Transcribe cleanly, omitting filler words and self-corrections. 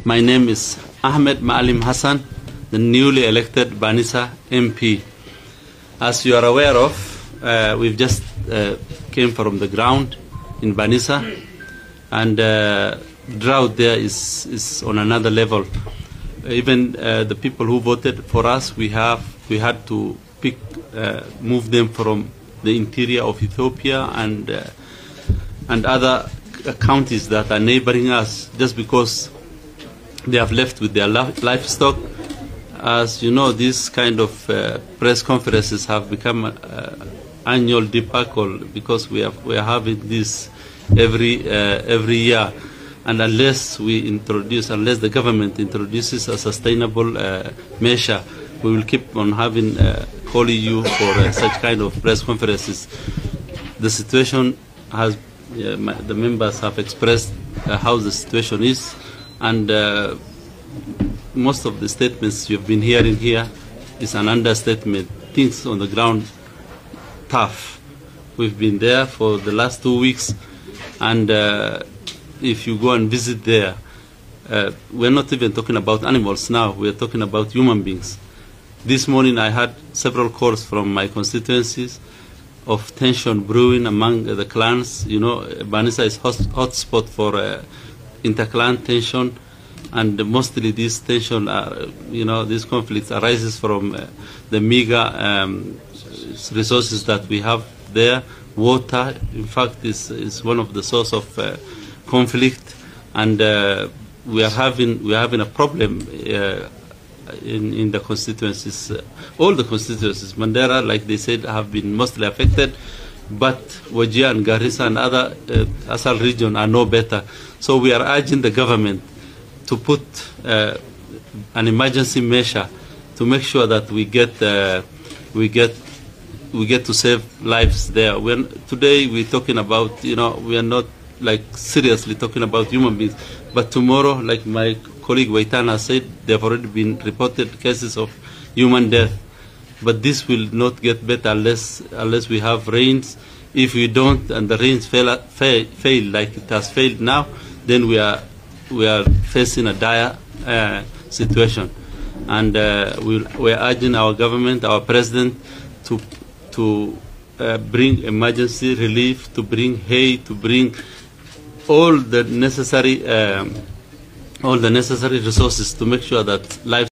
My name is Ahmed Maalim Hassan, the newly elected Banisa MP. As you are aware of, we've just came from the ground in Banisa, and drought there is on another level. Even the people who voted for us, we had to move them from the interior of Ethiopia and other counties that are neighboring us, just because they have left with their livestock. As you know, these kind of press conferences have become annual debacle, because we are having this every year. And unless the government introduces a sustainable measure, we will keep on having calling you for such kind of press conferences. The situation has, the members have expressed how the situation is, and most of the statements you've been hearing here is an understatement. Things on the ground tough. We've been there for the last 2 weeks, and if you go and visit there, we're not even talking about animals now, we're talking about human beings. This morning I had several calls from my constituencies of tension brewing among the clans. You know, Banisa is hotspot for inter-clan tension, and mostly this tension, these conflicts arises from the meager resources that we have there. Water, in fact, is one of the source of conflict, and we are having a problem in the constituencies. All the constituencies, Mandera, like they said, have been mostly affected, but Wajir and Garissa and other Asal region are no better. So we are urging the government to put an emergency measure to make sure that we get to save lives there. Today we're talking about, we are not like seriously talking about human beings, but tomorrow, like my colleague Waitana said, there have already been reported cases of human death. But this will not get better unless we have rains. If we don't, and the rains fail like it has failed now, then we are facing a dire situation. And we are urging our government, our president, to bring emergency relief, to bring hay, to bring all the necessary resources to make sure that life